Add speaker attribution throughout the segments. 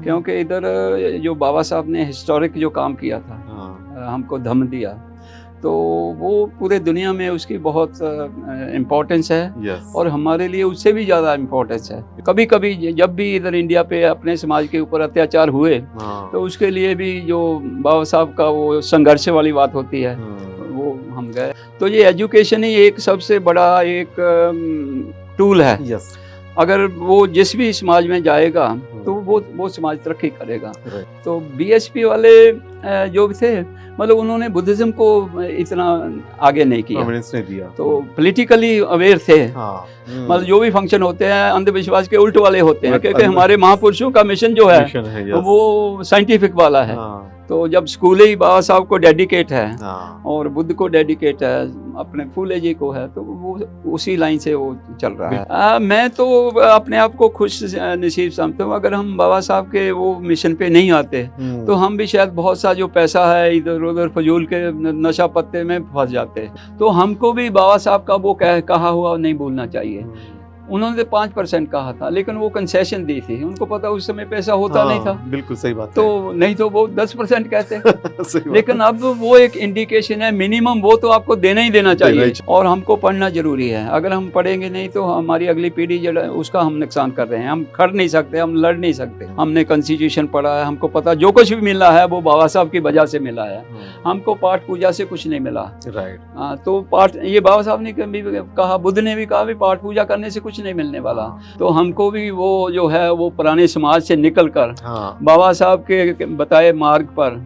Speaker 1: क्योंकि इधर जो बाबा साहब ने हिस्टोरिक जो काम किया था, हमको धम्म दिया, तो वो पूरे दुनिया में उसकी बहुत इम्पोर्टेंस है। और हमारे लिए उससे भी ज़्यादा इम्पोर्टेंस है। कभी कभी जब भी इधर इंडिया पे अपने समाज के ऊपर अत्याचार हुए तो उसके लिए भी जो बाबा साहब का वो संघर्ष वाली बात होती है, वो हम गए। तो ये एजुकेशन ही एक सबसे बड़ा एक टूल है। अगर वो जिस भी समाज में जाएगा तो वो समाज तरक्की करेगा। तो बीएसपी वाले जो भी थे, मतलब उन्होंने बुद्धिज्म को इतना आगे नहीं किया,
Speaker 2: नहीं दिया।
Speaker 1: तो पॉलिटिकली अवेयर थे। मतलब जो भी फंक्शन होते हैं अंधविश्वास के उल्ट वाले होते हैं, क्योंकि हमारे महापुरुषों का मिशन जो है वो साइंटिफिक वाला है। तो जब स्कूल ही बाबा साहब को डेडिकेट है और बुद्ध को डेडिकेट है, अपने फूले जी को है, तो वो उसी लाइन से वो चल रहा है। मैं तो अपने आप को खुश नसीब समझता हूँ। अगर हम बाबा साहब के वो मिशन पे नहीं आते तो हम भी शायद बहुत सा जो पैसा है इधर उधर फजूल के नशा पत्ते में फंस जाते। तो हमको भी बाबा साहब का वो कहा हुआ नहीं भूलना चाहिए। उन्होंने 5% कहा था, लेकिन वो कंसेशन दी थी। उनको पता उस समय पैसा होता नहीं था।
Speaker 2: बिल्कुल सही बात
Speaker 1: तो
Speaker 2: है।
Speaker 1: नहीं तो वो 10% कहते। लेकिन अब वो एक इंडिकेशन है, मिनिमम वो तो आपको देना ही देना चाहिए। और हमको पढ़ना जरूरी है। अगर हम पढ़ेंगे नहीं तो हमारी अगली पीढ़ी जो है उसका हम नुकसान कर रहे हैं। हम खड़ नहीं सकते, हम लड़ नहीं सकते। हमने कॉन्स्टिट्यूशन पढ़ा है, हमको पता जो कुछ भी मिला है वो बाबा साहब की वजह से मिला है। हमको पाठ पूजा से कुछ नहीं मिला। तो पाठ, ये बाबा साहब ने भी कहा, बुद्ध ने भी कहा, पाठ पूजा करने से कुछ नहीं मिलने वाला। तो हमको भी वो जो है वो पुराने समाज से निकलकर बाबा साहब के बताए मार्ग पर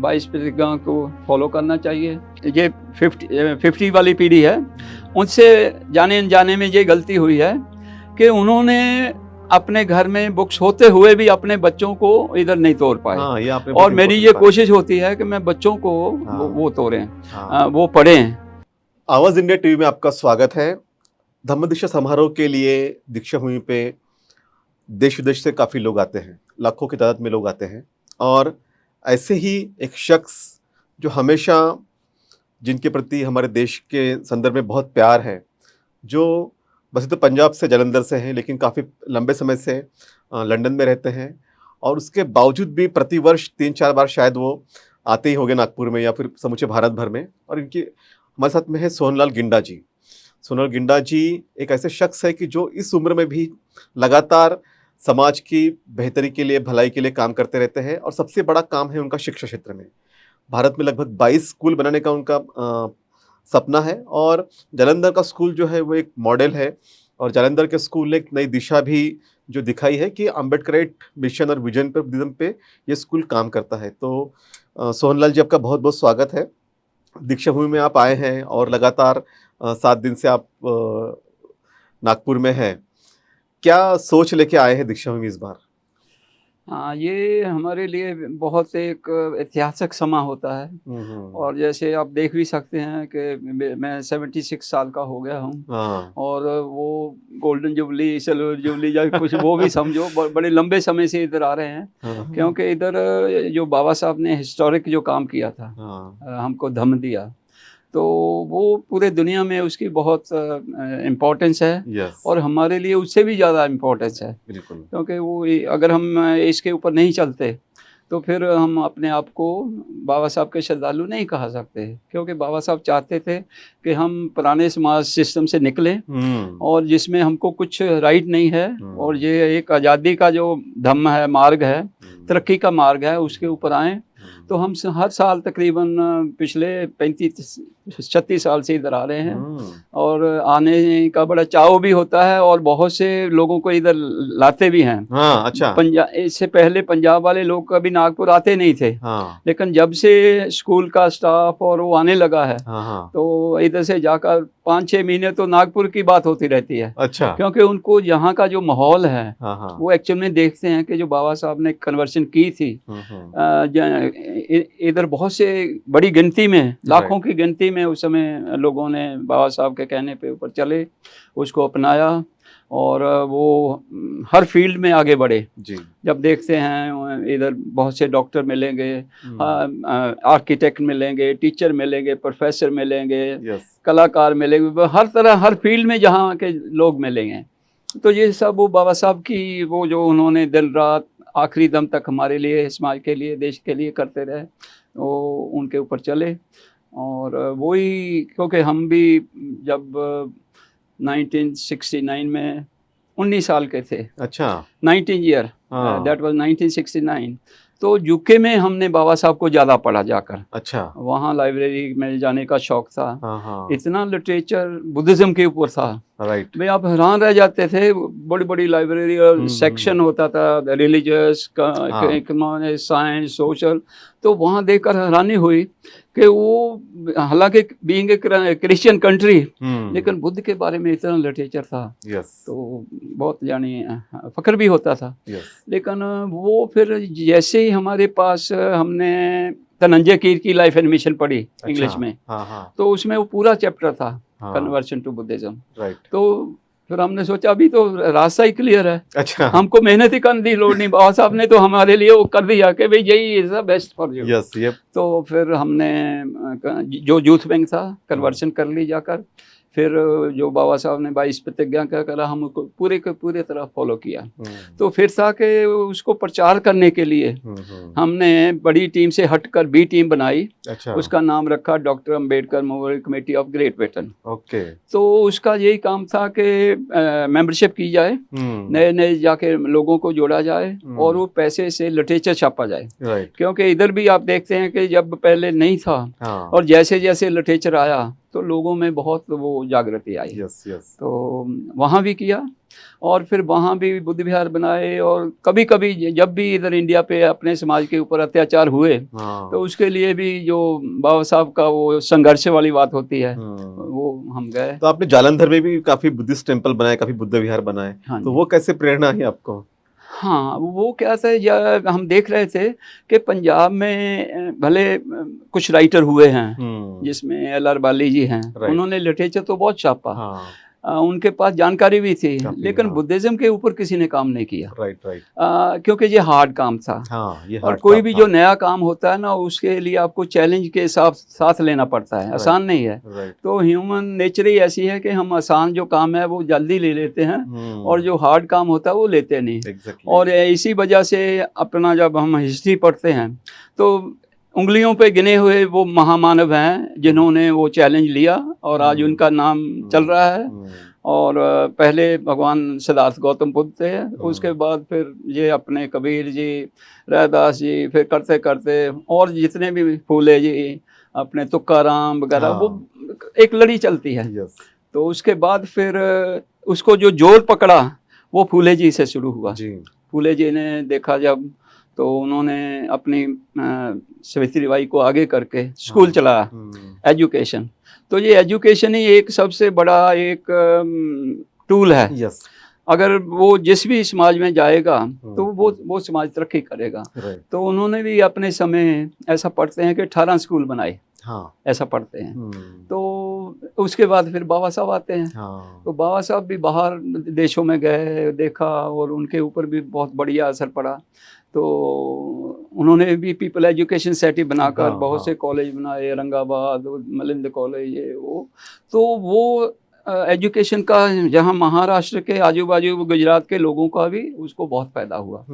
Speaker 1: 22 प्रतिज्ञा को फॉलो करना चाहिए। ये 50 वाली पीढ़ी है, उनसे जाने अनजाने में ये गलती हुई है कि उन्होंने अपने घर में बुक्स होते हुए भी अपने बच्चों को इधर नहीं तोड़ पाए। और मेरी ये कोशिश होती है कि मैं बच्चों को वो तोड़ें, वो पढ़ें।
Speaker 2: आवाज इंडिया टीवी में आपका स्वागत है। धम्म दीक्षा समारोह के लिए दीक्षा भूमि पे देश विदेश से काफ़ी लोग आते हैं, लाखों की तादाद में लोग आते हैं। और ऐसे ही एक शख्स जो हमेशा, जिनके प्रति हमारे देश के संदर्भ में बहुत प्यार है, जो वैसे तो पंजाब से, जालंधर से हैं, लेकिन काफ़ी लंबे समय से लंदन में रहते हैं। और उसके बावजूद भी प्रतिवर्ष 3-4 बार शायद वो आते ही होंगे नागपुर में या फिर समूचे भारत भर में। और इनकी हमारे साथ में है सोहनलाल गिंडा जी। सोहनलाल गिंडा जी एक ऐसे शख्स है कि जो इस उम्र में भी लगातार समाज की बेहतरी के लिए, भलाई के लिए काम करते रहते हैं। और सबसे बड़ा काम है उनका शिक्षा क्षेत्र में। भारत में लगभग 22 स्कूल बनाने का उनका सपना है। और जालंधर का स्कूल जो है वो एक मॉडल है। और जालंधर के स्कूल ने एक नई दिशा भी जो दिखाई है कि अम्बेडकरेट मिशन और विजन पर, बुद्धिज्म पे ये स्कूल काम करता है। तो सोहनलाल जी, आपका बहुत बहुत स्वागत है। दीक्षा भूमि में आप आए हैं और लगातार 7 दिन से आप नागपुर में हैं। क्या सोच लेके आए हैं दीक्षा भूमि इस बार?
Speaker 1: हाँ, ये हमारे लिए बहुत एक ऐतिहासिक समा होता है। और जैसे आप देख भी सकते हैं कि मैं 76 साल का हो गया हूँ। और वो गोल्डन जुबली, सिल्वर जुबली या कुछ वो भी समझो, बड़े लंबे समय से इधर आ रहे हैं। क्योंकि इधर जो बाबा साहब ने हिस्टोरिक जो काम किया था, हमको धम्म दिया, तो वो पूरे दुनिया में उसकी बहुत इम्पोर्टेंस है। और हमारे लिए उससे भी ज़्यादा इम्पोर्टेंस है। क्योंकि वो अगर हम इसके ऊपर नहीं चलते तो फिर हम अपने आप को बाबा साहब के श्रद्धालु नहीं कहा सकते। क्योंकि बाबा साहब चाहते थे कि हम पुराने समाज सिस्टम से निकलें और जिसमें हमको कुछ राइट नहीं है, और ये एक आज़ादी का जो धम्म है, मार्ग है, तरक्की का मार्ग है, उसके ऊपर आएँ। तो हम हर साल तकरीबन पिछले 35-36 साल से इधर आ रहे हैं। और आने का बड़ा चाव भी होता है और बहुत से लोगों को इधर लाते भी हैं।
Speaker 2: अच्छा।
Speaker 1: इससे पहले पंजाब वाले लोग कभी नागपुर आते नहीं थे। लेकिन जब से स्कूल का स्टाफ और वो आने लगा है, तो इधर से जाकर 5-6 महीने तो नागपुर की बात होती रहती है।
Speaker 2: अच्छा।
Speaker 1: क्योंकि उनको यहाँ का जो माहौल है वो एक्चुअल में देखते हैं कि जो बाबा साहब ने कन्वर्शन की थी, इधर बहुत से बड़ी गिनती में, लाखों की गिनती में उस समय लोगों ने बाबा साहब के कहने पे ऊपर चले, उसको अपनाया और वो हर फील्ड में आगे बढ़े। जब देखते हैं इधर बहुत से डॉक्टर मिलेंगे, आर्किटेक्ट मिलेंगे, टीचर मिलेंगे, प्रोफेसर मिलेंगे, कलाकार मिलेंगे, हर तरह, हर फील्ड में जहाँ के लोग मिलेंगे। तो ये सब वो बाबा साहब की वो जो उन्होंने दिन रात आखिरी दम तक हमारे लिए, समाज के लिए, देश के लिए करते रहे, वो उनके ऊपर चले। और वही, क्योंकि हम भी जब 1969 में 19 साल के थे,
Speaker 2: अच्छा,
Speaker 1: 19 ईयर, दैट वाज 1969, तो यूके में हमने बाबा साहब को ज़्यादा पढ़ा जाकर।
Speaker 2: अच्छा,
Speaker 1: वहाँ लाइब्रेरी में जाने का शौक था।
Speaker 2: हाँ,
Speaker 1: इतना लिटरेचर बुद्धिज़्म के ऊपर था,
Speaker 2: राइट,
Speaker 1: भाई आप हैरान रह जाते थे। बड़ी बड़ी लाइब्रेरी और सेक्शन होता था, रिलीजियस का, इकोनॉमिक, साइंस, सोशल। तो वहाँ देखकर हैरानी हुई कि वो, हालांकि बीइंग ए क्रिश्चियन कंट्री, लेकिन बुद्ध के बारे में इतना लिटरेचर था। तो बहुत यानी फख्र भी होता था। लेकिन वो फिर जैसे ही हमारे पास, हमने धनंजय कीर की लाइफ एंड मिशन पढ़ी इंग्लिश में, तो उसमें वो पूरा चैप्टर था कन्वर्शन टू बुद्धिज्म। तो फिर हमने सोचा अभी तो रास्ता ही क्लियर है,
Speaker 2: अच्छा,
Speaker 1: हमको मेहनत ही करने की लोड़ नहीं, बाबा साहब ने तो हमारे लिए वो कर दिया कि भाई यही is the best for you. तो फिर हमने जो यूथ बैंक था कन्वर्शन कर ली जाकर। फिर जो बाबा साहब ने 22 प्रतिज्ञा का करा, हम उसको पूरे के पूरे तरह फॉलो किया। तो फिर था कि उसको प्रचार करने के लिए हमने बड़ी टीम से हटकर बी टीम बनाई।
Speaker 2: अच्छा,
Speaker 1: उसका नाम रखा doctor Ambedkar memorial committee of great Britain.
Speaker 2: Okay.
Speaker 1: तो उसका यही काम था कि मेंबरशिप की जाए, नए नए जाके लोगों को जोड़ा जाए और वो पैसे से लिटरेचर छापा जाए। क्योंकि इधर भी आप देखते हैं कि जब पहले नहीं था, और जैसे जैसे लिटरेचर आया तो लोगों में बहुत वो जागृति आई। तो वहाँ भी किया, और फिर वहाँ भी बुद्ध विहार बनाए। और कभी कभी जब भी इधर इंडिया पे अपने समाज के ऊपर अत्याचार हुए, तो उसके लिए भी जो बाबा साहब का वो संघर्ष वाली बात होती है, वो हम गए।
Speaker 2: तो आपने जालंधर में भी काफी बुद्धिस्ट टेम्पल बनाए, काफी बुद्ध विहार बनाए।
Speaker 1: हाँ,
Speaker 2: तो वो कैसे प्रेरणा है आपको?
Speaker 1: हाँ, वो क्या था, हम देख रहे थे कि पंजाब में भले कुछ राइटर हुए हैं, जिसमें LR बाली जी हैं, उन्होंने लिटरेचर तो बहुत छापा, उनके पास जानकारी भी थी, लेकिन बुद्धिज्म के ऊपर किसी ने काम नहीं किया। क्योंकि ये हार्ड काम था। और कोई भी जो नया काम होता है ना, उसके लिए आपको चैलेंज के साथ लेना पड़ता है, आसान नहीं है। तो ह्यूमन नेचर ही ऐसी है कि हम आसान जो काम है वो जल्दी ले लेते हैं, और जो हार्ड काम होता है वो लेते नहीं। और इसी वजह से अपना जब हम हिस्ट्री पढ़ते हैं तो उंगलियों पे गिने हुए वो महामानव हैं जिन्होंने वो चैलेंज लिया, और आज उनका नाम चल रहा है। और पहले भगवान सिद्धार्थ गौतम बुद्ध थे, उसके बाद फिर ये अपने कबीर जी, रैदास जी, फिर करते करते और जितने भी फूले जी, अपने तुकाराम वगैरह, वो एक लड़ी चलती है। तो उसके बाद फिर उसको जो जोर पकड़ा वो फूले जी से शुरू हुआ। फूले जी ने देखा जब, तो उन्होंने अपनी सावित्रीबाई को आगे करके स्कूल चलाया, एजुकेशन। तो ये एजुकेशन ही एक सबसे बड़ा एक टूल है। अगर वो जिस भी समाज में जाएगा तो वो समाज तरक्की करेगा। तो उन्होंने भी अपने समय, ऐसा पढ़ते हैं कि 18 स्कूल बनाए, ऐसा पढ़ते हैं। तो उसके बाद फिर बाबा साहब आते हैं। तो बाबा साहब भी बाहर देशों में गए, देखा, और उनके ऊपर भी बहुत बढ़िया असर पड़ा। तो उन्होंने भी पीपल एजुकेशन सोसाइटी बनाकर बहुत से कॉलेज बनाए, औरंगाबाद, मिलिंद कॉलेज, ये वो। तो वो एजुकेशन का जहाँ महाराष्ट्र के आजू बाजू गुजरात के लोगों का भी उसको बहुत फायदा हुआ।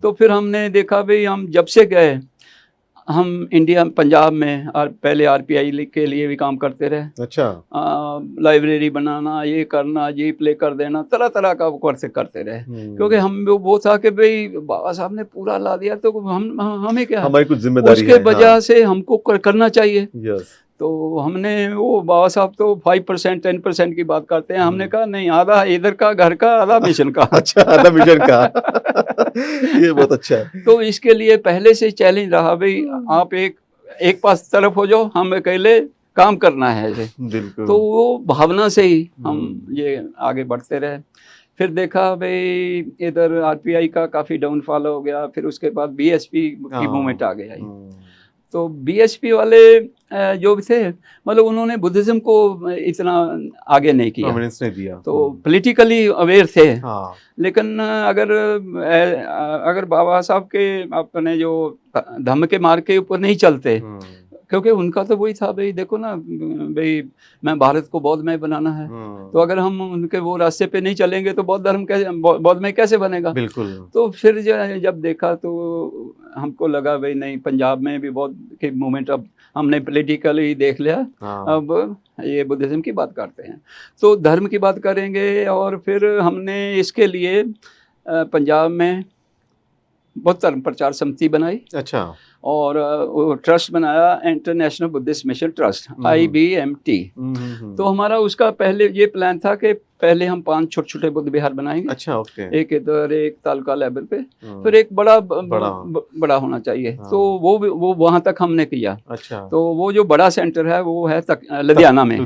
Speaker 1: तो फिर हमने देखा भाई, हम जब से गए, हम इंडिया पंजाब में पहले RPI के लिए भी काम करते रहे।
Speaker 2: अच्छा।
Speaker 1: लाइब्रेरी बनाना, ये करना, जी प्ले कर देना, तरह तरह का कोर्स करते रहे। क्योंकि हम वो था कि भाई बाबा साहब ने पूरा ला दिया, तो हमें क्या,
Speaker 2: हमारी कुछ जिम्मेदारी
Speaker 1: उसके वजह से हमको करना चाहिए। तो हमने वो, बाबा साहब तो 5% 10% की बात करते हैं, हमने कहा नहीं, आधा इधर का घर का, आधा मिशन का।
Speaker 2: अच्छा, आधा मिशन का। ये बहुत अच्छा है।
Speaker 1: तो इसके लिए पहले से चैलेंज रहा भाई, आप एक पास तरफ हो जाओ, हम अकेले काम करना है।
Speaker 2: बिल्कुल।
Speaker 1: तो वो भावना से ही हम ये आगे बढ़ते रहे। फिर देखा भाई इधर RPI का काफ़ी डाउनफॉल हो गया, फिर उसके बाद BSP की मूवमेंट आ गया। तो BSP वाले जो थे, मतलब उन्होंने बुद्धिज्म को इतना आगे नहीं किया,
Speaker 2: नहीं दिया। तो
Speaker 1: पॉलिटिकली अवेयर थे। लेकिन अगर बाबा साहब के अपने जो धम्म के मार्ग के ऊपर नहीं चलते, क्योंकि उनका तो वही था भाई, देखो ना भाई, मैं भारत को बौद्धमय बनाना है, तो अगर हम उनके वो रास्ते पे नहीं चलेंगे तो बौद्ध धर्म कैसे, बौद्धमय कैसे बनेगा।
Speaker 2: बिल्कुल।
Speaker 1: तो फिर जब देखा तो हमको लगा भाई नहीं, पंजाब में भी बौद्ध की मूवमेंट, अब हमने पॉलिटिकली देख लिया, अब ये बुद्धिज्म की बात करते हैं, तो धर्म की बात करेंगे। और फिर हमने इसके लिए पंजाब में बौद्ध धर्म प्रचार समिति बनाई।
Speaker 3: अच्छा।
Speaker 1: और वो ट्रस्ट बनाया, international Buddhist mission trust, IBMT। तो हमारा उसका पहले ये प्लान था कि पहले हम 5 छोटे छोटे बुद्ध विहार बनाएंगे।
Speaker 3: अच्छा, ओके।
Speaker 1: एक इधर, एक तालका लेवल पे, फिर एक बड़ा होना चाहिए। तो वो वहां तक हमने किया।
Speaker 3: अच्छा।
Speaker 1: तो वो जो बड़ा सेंटर है वो है लुधियाना में,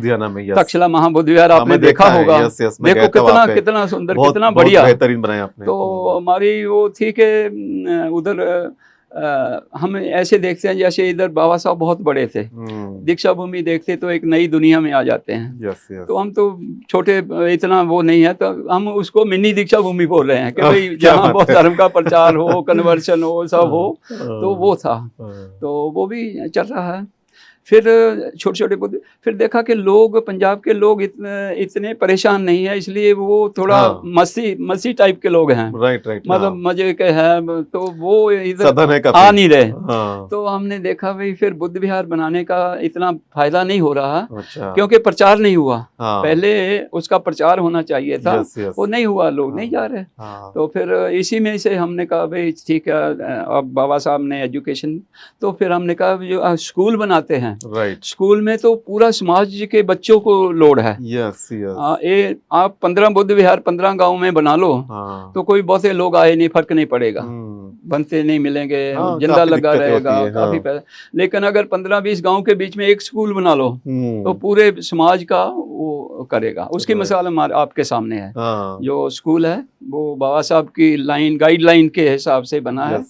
Speaker 1: तक्षशिला महाबुद्ध विहार आपने देखा होगा। देखो कितना सुंदर, कितना बढ़िया,
Speaker 3: बेहतरीन बनाया आपने।
Speaker 1: तो हमारी वो थी कि उधर हम ऐसे देखते हैं जैसे इधर बाबा साहब बहुत बड़े थे, दीक्षा भूमि देखते तो एक नई दुनिया में आ जाते हैं। तो हम तो छोटे, इतना वो नहीं है, तो हम उसको मिनी दीक्षा भूमि बोल रहे हैं कि भाई जहाँ बौद्ध धर्म का प्रचार हो, कन्वर्शन हो, सब हो। तो वो था, तो वो भी चल रहा है। फिर छोटे छोटे बुद्ध, फिर देखा कि लोग, पंजाब के लोग इतने परेशान नहीं है, इसलिए वो थोड़ा मस्ती टाइप के लोग हैं, मतलब मजे के हैं, तो वो इधर आ नहीं रहे। तो हमने देखा भाई फिर बुद्ध विहार बनाने का इतना फायदा नहीं हो रहा।
Speaker 3: अच्छा।
Speaker 1: क्योंकि प्रचार नहीं हुआ। पहले उसका प्रचार होना चाहिए था। वो नहीं हुआ, लोग नहीं जा रहे। तो फिर इसी में से हमने कहा भाई ठीक है, अब बाबा साहब ने एजुकेशन, तो फिर हमने कहा जो स्कूल बनाते हैं, स्कूल में तो पूरा समाज के बच्चों को लोड है। आप 15 बुद्ध विहार 15 गांव में बना लो, तो कोई बहुते लोग आए नहीं, फर्क नहीं पड़ेगा, बनते नहीं मिलेंगे, जिंदा लगा रहेगा, काफी पैसा। लेकिन अगर 15-20 गांव के बीच में एक स्कूल बना लो, तो पूरे समाज का वो करेगा। उसकी मिसाल हमारे आपके सामने है। जो स्कूल है वो बाबा साहब की गाइडलाइन के हिसाब से बना है।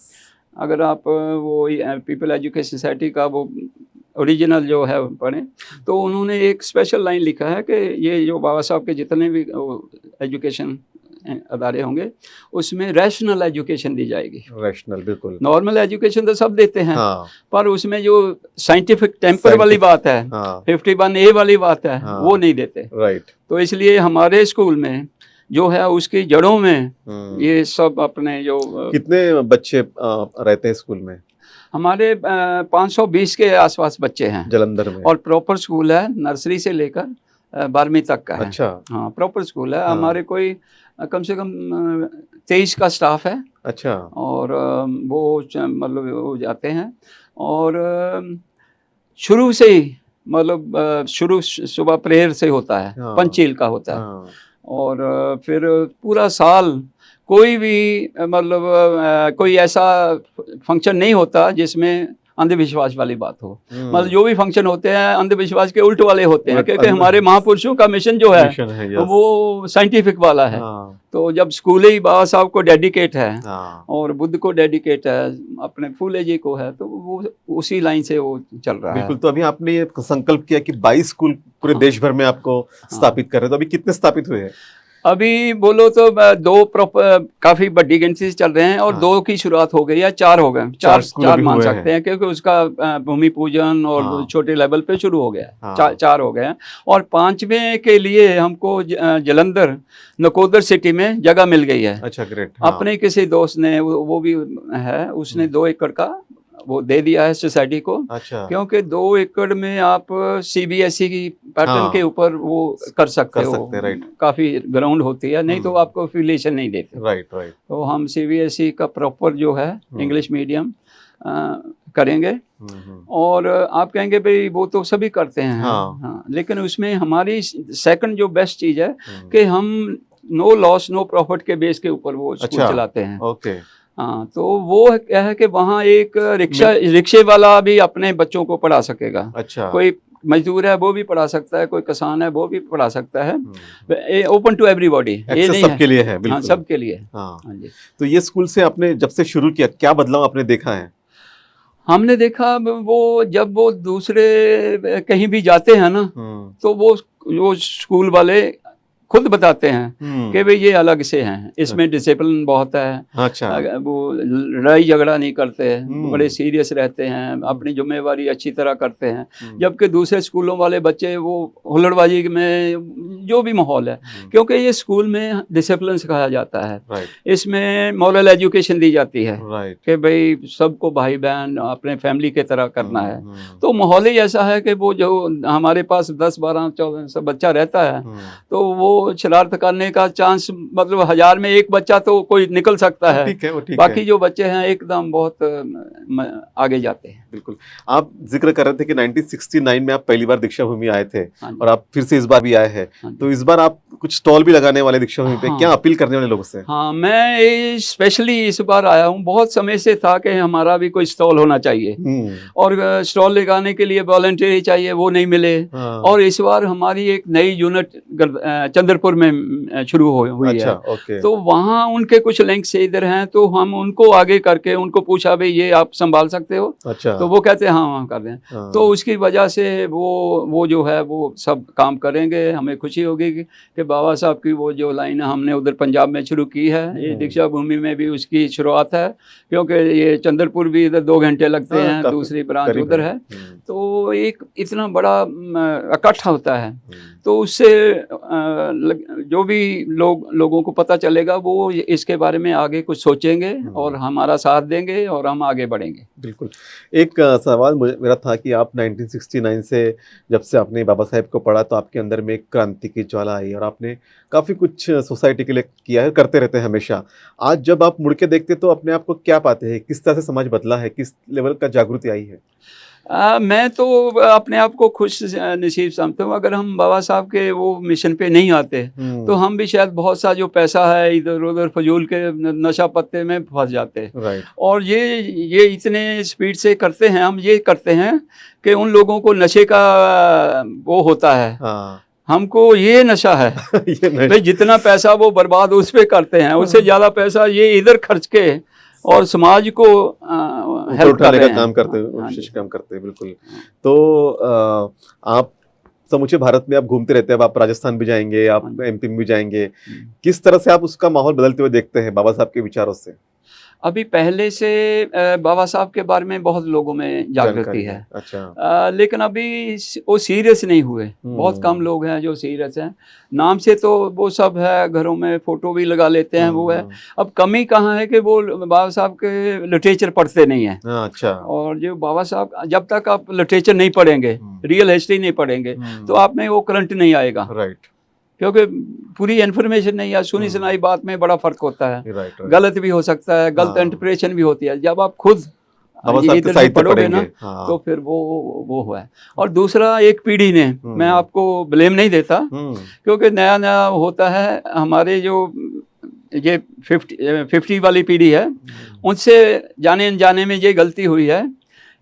Speaker 1: अगर आप वो पीपल एजुकेशन सोसाइटी का वो ओरिजिनल जो है पढ़ें, तो उन्होंने एक स्पेशल लाइन लिखा है कि ये जो बाबा साहब के जितने भी एजुकेशन अदारे होंगे, उसमें रैशनल एजुकेशन दी जाएगी।
Speaker 3: रैशनल, बिल्कुल।
Speaker 1: नॉर्मल एजुकेशन तो सब देते हैं, पर उसमें जो साइंटिफिक टेम्पर वाली बात है, 51A वाली बात है, वो नहीं देते। तो इसलिए हमारे स्कूल में जो है उसकी जड़ों में ये सब अपने जो
Speaker 3: कितने बच्चे रहते हैं स्कूल में?
Speaker 1: हमारे 520 के आसपास बच्चे हैं
Speaker 3: जालंधर में।
Speaker 1: और प्रॉपर स्कूल है, नर्सरी से लेकर 12वीं तक का है।
Speaker 3: अच्छा।
Speaker 1: हाँ, प्रॉपर स्कूल है। हमारे कोई कम से कम 23 का स्टाफ है।
Speaker 3: अच्छा।
Speaker 1: और वो मतलब वो जाते हैं, और शुरू से ही मतलब शुरू सुबह प्रेयर से होता है, पंचील का होता है। और फिर पूरा साल कोई भी मतलब कोई ऐसा फंक्शन नहीं होता जिसमें अंधविश्वास वाली बात हो। मतलब जो भी फंक्शन होते हैं अंधविश्वास के उल्ट वाले होते हैं, क्योंकि हमारे महापुरुषों का मिशन जो है वो साइंटिफिक वाला है। तो जब स्कूल ही बाबा साहब को डेडिकेट है और बुद्ध को डेडिकेट है, अपने फूले जी को है, तो वो उसी लाइन से वो चल रहा है।
Speaker 3: बिल्कुल। तो अभी आपने ये संकल्प किया कि 22 स्कूल पूरे देश भर में आपको स्थापित कर रहे हैं, तो अभी कितने स्थापित हुए हैं?
Speaker 1: अभी बोलो तो 2 काफी बड़ी गिनती से चल रहे हैं, और 2 की शुरुआत हो गई है, 4 हो गए, 4 मान सकते हैं, क्योंकि उसका भूमि पूजन और छोटे लेवल पे शुरू हो गया। 4 हो गए हैं। और 5वें के लिए हमको जलंधर नकोदर सिटी में जगह मिल गई है।
Speaker 3: अच्छा, ग्रेट।
Speaker 1: अपने किसी दोस्त ने, वो भी है, उसने 2 एकड़ का वो दे दिया है सोसाइटी को।
Speaker 3: अच्छा। क्योंकि
Speaker 1: 2 एकड़ में आप CBSE की पैटर्न के ऊपर वो कर सकते हो। काफी ग्राउंड होती है, नहीं तो आपको एफिलिएशन नहीं देते। तो हम CBSE का प्रॉपर जो है इंग्लिश मीडियम करेंगे। और आप कहेंगे भाई वो तो सभी करते हैं। हाँ, लेकिन उसमें हमारी सेकंड जो बेस्ट चीज है कि हम नो लॉस नो प्रॉफिट के बेस के ऊपर वो स्कूल चलाते हैं।
Speaker 3: ओके।
Speaker 1: हाँ, तो वो क्या है कि वहाँ एक रिक्शे वाला भी अपने बच्चों को पढ़ा सकेगा।
Speaker 3: अच्छा।
Speaker 1: कोई मजदूर है वो भी पढ़ा सकता है, कोई किसान है वो भी पढ़ा सकता है। ओपन टू एवरीबॉडी, ये नहीं
Speaker 3: सबके लिए है। बिल्कुल।
Speaker 1: हाँ, सबके लिए।
Speaker 3: हाँ जी। तो ये स्कूल से आपने जब से शुरू किया, क्या बदलाव आपने देखा है?
Speaker 1: हमने देखा वो जब वो दूसरे कहीं भी जाते हैं ना, तो वो स्कूल वाले खुद बताते हैं कि भाई ये अलग से हैं, इसमें डिसिप्लिन बहुत है।
Speaker 2: अच्छा।
Speaker 1: वो लड़ाई झगड़ा नहीं करते, बड़े सीरियस रहते हैं, अपनी जिम्मेवारी अच्छी तरह करते हैं। जबकि दूसरे स्कूलों वाले बच्चे वो हुल्लड़बाजी में जो भी माहौल है, क्योंकि ये स्कूल में डिसिप्लिन सिखाया जाता है, इसमें मॉरल एजुकेशन दी जाती है कि भाई सबको भाई बहन अपने फैमिली की तरह करना है। तो माहौल ही ऐसा है कि वो जो हमारे पास 10, 12, 14 सब बच्चा रहता है, तो वो शरारत करने का चांस मतलब 1000 में एक बच्चा तो कोई निकल सकता है, बाकी जो बच्चे हैं एकदम बहुत आगे जाते हैं।
Speaker 2: बिल्कुल। आप जिक्र कर रहे थे कि 1969 में आप पहली बार दीक्षा भूमि आए थे और आप फिर से इस बार भी आए हैं, तो इस बार आप कुछ स्टॉल भी लगाने वाले दीक्षा भूमि पे, क्या अपील करने वाले लोगों से?
Speaker 1: हाँ, मैं स्पेशली इस बार आया हूँ, बहुत समय से था कि हमारा भी कोई स्टॉल होना चाहिए और स्टॉल लगाने के लिए वॉलंटियर चाहिए, वो नहीं मिले। और इस बार हमारी एक नई यूनिट चंद्रपुर में शुरू हुई है, तो वहाँ उनके कुछ लिंक्स इधर हैं, तो हम उनको आगे करके उनको पूछा भाई ये आप संभाल सकते हो? तो वो कहते हैं हाँ कर दें। तो उसकी वजह से वो जो है वो सब काम करेंगे। हमें खुशी होगी कि बाबा साहब की वो जो लाइन हमने उधर पंजाब में शुरू की है, ये दीक्षा भूमि में भी उसकी शुरुआत है, क्योंकि ये चंद्रपुर भी इधर 2 घंटे लगते हैं, दूसरी ब्रांच उधर है, तो एक इतना बड़ा इकट्ठा होता है, तो उससे जो भी लोगों को पता चलेगा वो इसके बारे में आगे कुछ सोचेंगे और हमारा साथ देंगे और हम आगे बढ़ेंगे।
Speaker 2: बिल्कुल। एक सवाल मेरा था कि आप 1969 से जब से आपने बाबा साहेब को पढ़ा, तो आपके अंदर में एक क्रांति की ज्वाला आई और आपने काफ़ी कुछ सोसाइटी के लिए किया है, करते रहते हैं हमेशा। आज जब आप मुड़ के देखते तो अपने आप को क्या पाते हैं? किस तरह से समाज बदला है? किस लेवल का जागृति आई है?
Speaker 1: मैं तो अपने आप को खुश नसीब समझता हूँ। अगर हम बाबा साहब के वो मिशन पे नहीं आते तो हम भी शायद बहुत सा जो पैसा है इधर उधर फजूल के नशा पत्ते में फंस जाते। और ये इतने स्पीड से करते हैं, हम ये करते हैं कि उन लोगों को नशे का वो होता है, हमको ये नशा है भाई जितना पैसा वो बर्बाद उस पर करते हैं, उससे ज़्यादा पैसा ये इधर खर्च के और समाज को हेल्प
Speaker 2: उठाने का काम करते हैं, विशेष काम करते हैं। बिल्कुल। तो आप समूचे भारत में आप घूमते रहते हैं, आप राजस्थान भी जाएंगे, आप एमपी में भी जाएंगे, किस तरह से आप उसका माहौल बदलते हुए देखते हैं बाबा साहब के विचारों से?
Speaker 1: अभी पहले से बाबा साहब के बारे में बहुत लोगों में जागृति है।
Speaker 2: अच्छा।
Speaker 1: लेकिन अभी वो सीरियस नहीं हुए, बहुत कम लोग हैं जो सीरियस हैं। नाम से तो वो सब है, घरों में फोटो भी लगा लेते हैं, वो है। अब कमी कहाँ है कि वो बाबा साहब के लिटरेचर पढ़ते नहीं है।
Speaker 2: अच्छा।
Speaker 1: और जो बाबा साहब, जब तक आप लिटरेचर नहीं पढ़ेंगे, रियल हिस्ट्री नहीं पढ़ेंगे, तो आप में वो करंट नहीं आएगा।
Speaker 2: राइट।
Speaker 1: क्योंकि पूरी इन्फॉर्मेशन नहीं है, सुनी सुनाई बात में बड़ा फर्क होता है। गलत भी हो सकता है, गलत इंटरप्रिटेशन भी होती है। जब आप खुद ये पढ़ोगे ना तो फिर वो हुआ है। और दूसरा, एक पीढ़ी ने, मैं आपको ब्लेम नहीं देता, क्योंकि नया नया होता है। हमारे जो ये 50 वाली पीढ़ी है, उनसे जाने अनजाने में ये गलती हुई है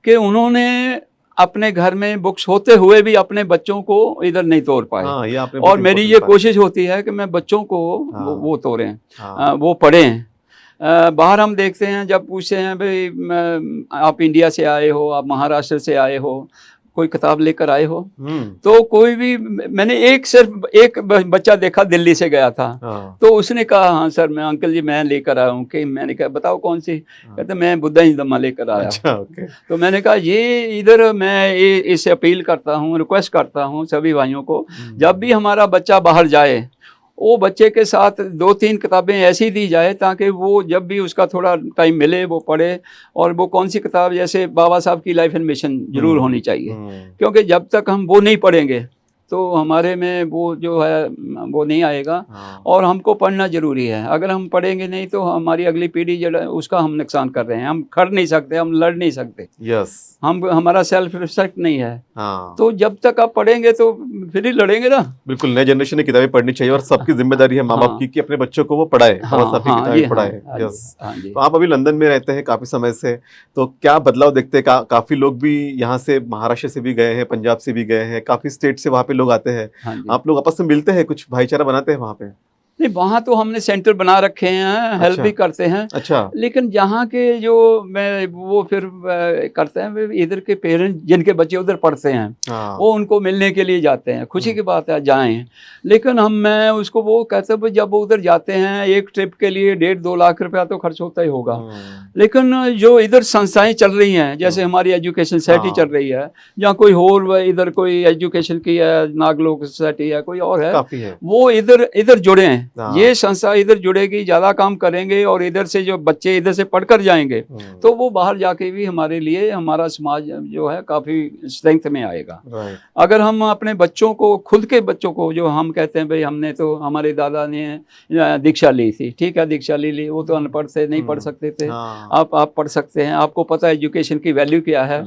Speaker 1: कि उन्होंने अपने घर में बुक्स होते हुए भी अपने बच्चों को इधर नहीं तोड़ पाए। और मेरी ये कोशिश होती है कि मैं बच्चों को वो तोड़ें, वो पढ़ें। बाहर हम देखते हैं, जब पूछते हैं भाई आप इंडिया से आए हो, आप महाराष्ट्र से आए हो, कोई किताब लेकर आए हो, तो कोई भी, मैंने सिर्फ एक बच्चा देखा, दिल्ली से गया था, तो उसने कहा हाँ सर मैं, अंकल जी मैं लेकर आया हूँ। कि मैंने कहा बताओ कौन सी? कहते मैं बुद्धा हिंदमा लेकर आया।
Speaker 2: अच्छा,
Speaker 1: तो मैंने कहा ये इधर मैं इसे अपील करता हूँ, रिक्वेस्ट करता हूँ सभी भाइयों को, जब भी हमारा बच्चा बाहर जाए, वो बच्चे के साथ 2-3 किताबें ऐसी दी जाए ताकि वो जब भी उसका थोड़ा टाइम मिले वो पढ़े। और वो कौन सी किताब, जैसे बाबा साहब की लाइफ एंड मिशन जरूर होनी चाहिए, क्योंकि जब तक हम वो नहीं पढ़ेंगे तो हमारे में वो जो है वो नहीं आएगा। और हमको पढ़ना जरूरी है। अगर हम पढ़ेंगे नहीं तो हमारी अगली पीढ़ी जो है उसका हम नुकसान कर रहे हैं। हम खड़ नहीं सकते, हम लड़ नहीं सकते, हमारा सेल्फ रिस्पेक्ट नहीं है। तो जब तक आप पढ़ेंगे तो फिर ही लड़ेंगे ना।
Speaker 2: बिल्कुल, नए जनरेशन ने किताबें पढ़नी चाहिए और सबकी जिम्मेदारी है माँ बाप की कि अपने बच्चों को वो पढ़ाए, किताबें पढ़ाए। तो आप अभी लंदन में रहते हैं काफी समय से, तो क्या बदलाव देखते हैं? काफी लोग भी यहाँ से, महाराष्ट्र से भी गए हैं, पंजाब से भी गए हैं, काफी स्टेट से वहाँ पे लोग आते हैं। आप लोग आपस में मिलते हैं, कुछ भाईचारा बनाते हैं वहाँ पे?
Speaker 1: नहीं, वहाँ तो हमने सेंटर बना रखे हैं, हेल्प भी करते हैं।
Speaker 2: अच्छा।
Speaker 1: लेकिन जहाँ के जो वो फिर करते हैं, वे इधर के पेरेंट्स जिनके बच्चे उधर पढ़ते हैं, वो उनको मिलने के लिए जाते हैं। खुशी की बात है, जाएं। लेकिन मैं उसको वो कहते हैं, जब वो उधर जाते हैं एक ट्रिप के लिए 1.5-2 लाख रुपया तो खर्च होता ही होगा। लेकिन जो इधर संस्थाएं चल रही हैं, जैसे हमारी एजुकेशन सोसाइटी चल रही है, या कोई और इधर कोई एजुकेशन की है, नागलोक सोसाइटी है, कोई और है, वो इधर जुड़े हैं। ये संस्था इधर जुड़ेगी, ज्यादा काम करेंगे, और इधर से जो बच्चे इधर से पढ़कर जाएंगे तो वो बाहर जाके भी हमारे लिए, हमारा समाज जो है काफी स्ट्रेंथ में आएगा। अगर हम अपने बच्चों को, खुद के बच्चों को, जो हम कहते हैं भाई हमने तो, हमारे दादा ने दीक्षा ली थी, ठीक है, दीक्षा ली, वो तो अनपढ़ थे, नहीं पढ़ सकते थे। आप पढ़ सकते हैं, आपको पता है एजुकेशन की वैल्यू क्या है।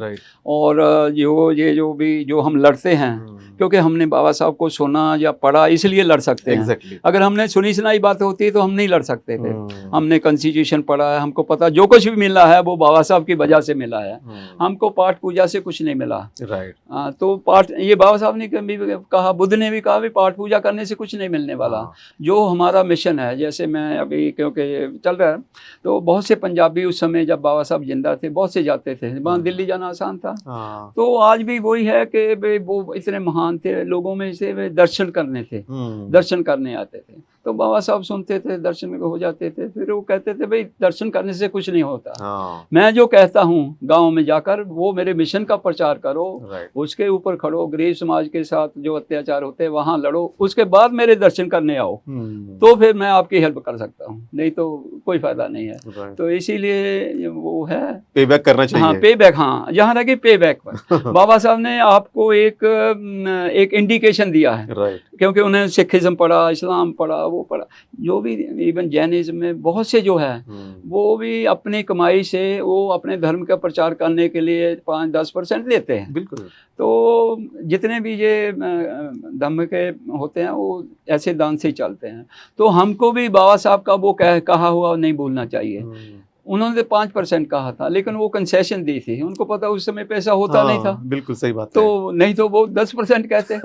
Speaker 1: और जो हम लड़ते हैं, क्योंकि हमने बाबा साहब को सुना या पढ़ा, इसलिए लड़ सकते हैं। अगर हमने सुनी सुनाई बात होती तो हम नहीं लड़ सकते थे। हमने कॉन्स्टिट्यूशन पढ़ा है, हमको पता जो कुछ भी मिला है वो बाबा साहब की वजह से मिला है। हमको पाठ पूजा से कुछ नहीं मिला। तो पाठ, ये बाबा साहब ने कहा, बुद्ध ने भी कहा, पाठ पूजा करने से कुछ नहीं मिलने वाला। जो हमारा मिशन है, जैसे मैं अभी, क्योंकि चल रहा है, तो बहुत से पंजाबी उस समय जब बाबा साहब जिंदा थे, बहुत से जाते थे वहाँ, दिल्ली जाना आसान था। तो आज भी वही है कि वो इतने महान थे, लोगों में से वे दर्शन करने थे, दर्शन करने आते थे। तो बाबा साहब सुनते थे, दर्शन हो जाते थे, फिर वो कहते थे भाई दर्शन करने से कुछ नहीं होता। मैं जो कहता हूँ गांव में जाकर, वो मेरे मिशन का प्रचार करो, उसके ऊपर खड़ो, गरीब समाज के साथ जो अत्याचार होते हैं वहां लड़ो, उसके बाद मेरे दर्शन करने आओ, तो फिर मैं आपकी हेल्प कर सकता हूँ, नहीं तो कोई फायदा नहीं है। तो इसीलिए वो है,
Speaker 2: पे बैक करना चाहिए।
Speaker 1: हाँ, पे बैक, हाँ, यहाँ रह पे बैक पर बाबा साहब ने आपको एक इंडिकेशन दिया है, क्योंकि उन्हें सिखिज्म पढ़ा, इस्लाम पढ़ा, वो पढ़ा, जो भी, इवन जैनिज्म में बहुत से जो है, वो भी अपनी कमाई से वो अपने धर्म का प्रचार करने के लिए 5-10% देते हैं।
Speaker 2: बिल्कुल।
Speaker 1: तो जितने भी ये धर्म के होते हैं, वो ऐसे दान से ही चलते हैं। तो हमको भी बाबा साहब का वो कहा हुआ नहीं भूलना चाहिए। उन्होंने 5% कहा था, लेकिन वो कंसेशन दी थी, उनको पता उस समय पैसा होता नहीं था।
Speaker 2: बिल्कुल सही बात
Speaker 1: तो
Speaker 2: है।
Speaker 1: नहीं तो वो 10% कहते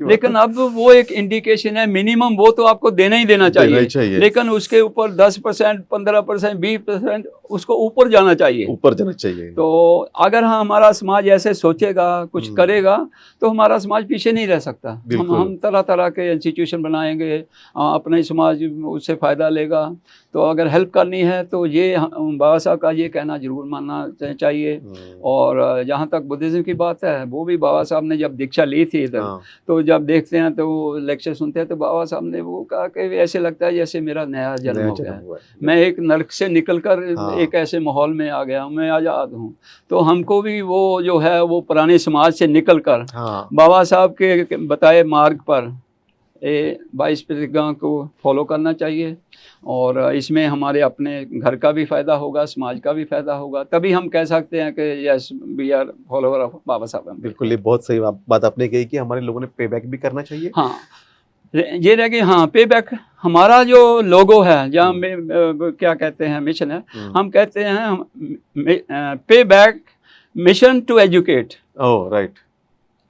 Speaker 1: लेकिन अब वो एक इंडिकेशन है, मिनिमम वो तो आपको देना ही देना चाहिए। लेकिन उसके ऊपर 10%, 15%, 20% उसको ऊपर जाना चाहिए। तो अगर हमारा समाज ऐसे सोचेगा, कुछ करेगा, तो हमारा समाज पीछे नहीं रह सकता। हम तरह तरह के इंस्टीट्यूशन बनाएंगे, अपने समाज उससे फायदा लेगा। तो अगर हेल्प करनी है तो ये बाबा साहब का ये कहना जरूर मानना चाहिए। और जहाँ तक बुद्धिज्म की बात है, वो भी बाबा साहब ने जब दीक्षा ली थी इधर, तो जब देखते हैं तो लेक्चर सुनते हैं, तो बाबा साहब ने वो कहा कि ऐसे लगता है जैसे मेरा नया जन्म हो गया, मैं एक नरक से निकलकर एक ऐसे माहौल में आ गया, मैं आज़ाद हूँ। तो हमको भी वो जो है, वो पुराने समाज से निकलकर बाबा साहब के बताए मार्ग पर 22 प्रतिज्ञा को फॉलो करना चाहिए। और इसमें हमारे अपने घर का भी फायदा होगा, समाज का भी फायदा होगा, तभी हम कह सकते हैं कि yes we are follower of Baba Saheb.
Speaker 2: बिल्कुल, ये बहुत सही बात आपने कही कि हमारे लोगों ने पे बैक भी करना चाहिए।
Speaker 1: हाँ, ये रह गई, हाँ, पे बैक हमारा जो लोगो है, जहाँ क्या कहते हैं, मिशन है, हम कहते हैं pay back mission to educate.
Speaker 2: Oh right.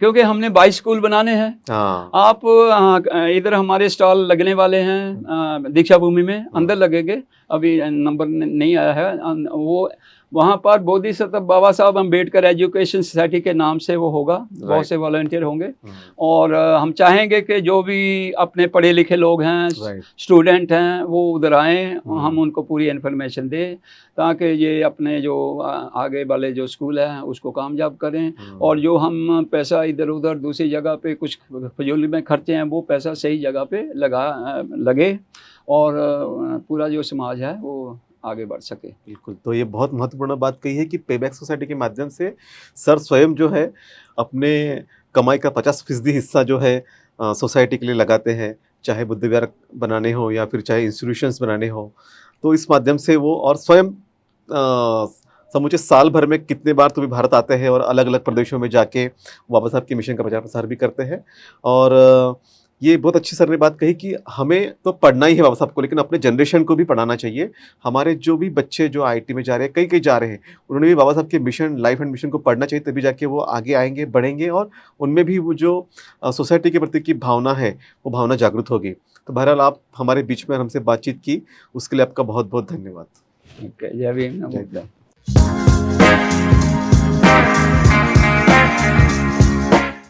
Speaker 1: क्योंकि हमने 22 स्कूल बनाने हैं। आप इधर हमारे स्टॉल लगने वाले हैं दीक्षा भूमि में, अंदर लगेंगे, अभी नंबर नहीं आया है वो। वहाँ पर बोधिसत्व बाबा साहब अम्बेडकर एजुकेशन सोसाइटी के नाम से वो होगा, बहुत से वॉलंटियर होंगे। और हम चाहेंगे कि जो भी अपने पढ़े लिखे लोग हैं, स्टूडेंट हैं, वो उधर आएँ, हम उनको पूरी इन्फॉर्मेशन दें, ताकि ये अपने जो आगे वाले जो स्कूल हैं उसको कामयाब करें। और जो हम पैसा इधर उधर दूसरी जगह पे कुछ फजूल में खर्चे हैं, वो पैसा सही जगह पे लगे, और पूरा जो समाज है वो आगे बढ़ सके।
Speaker 2: बिल्कुल, तो ये बहुत महत्वपूर्ण बात कही है कि पेबैक सोसाइटी के माध्यम से सर स्वयं जो है अपने कमाई का 50% हिस्सा जो है सोसाइटी के लिए लगाते हैं, चाहे बुद्ध विहार बनाने हो या फिर चाहे इंस्टीट्यूशंस बनाने हो। तो इस माध्यम से वो, और स्वयं समूचे साल भर में कितने बार तो भी भारत आते हैं और अलग अलग प्रदेशों में जाके बाबा साहब के मिशन का प्रचार प्रसार भी करते हैं। और ये बहुत अच्छी सर ने बात कही कि हमें तो पढ़ना ही है बाबा साहब को, लेकिन अपने जनरेशन को भी पढ़ाना चाहिए। हमारे जो भी बच्चे जो आईटी में जा रहे हैं, कई जा रहे हैं, उन्होंने भी बाबा साहब के मिशन, लाइफ एंड मिशन को पढ़ना चाहिए, तभी जाके वो आगे आएंगे, बढ़ेंगे, और उनमें भी वो जो सोसाइटी के प्रति की भावना है, वो भावना जागृत होगी।
Speaker 3: तो बहरहाल आप हमारे बीच में हमसे बातचीत की, उसके लिए आपका बहुत बहुत धन्यवाद।
Speaker 1: जय भीम।
Speaker 3: जय भीम।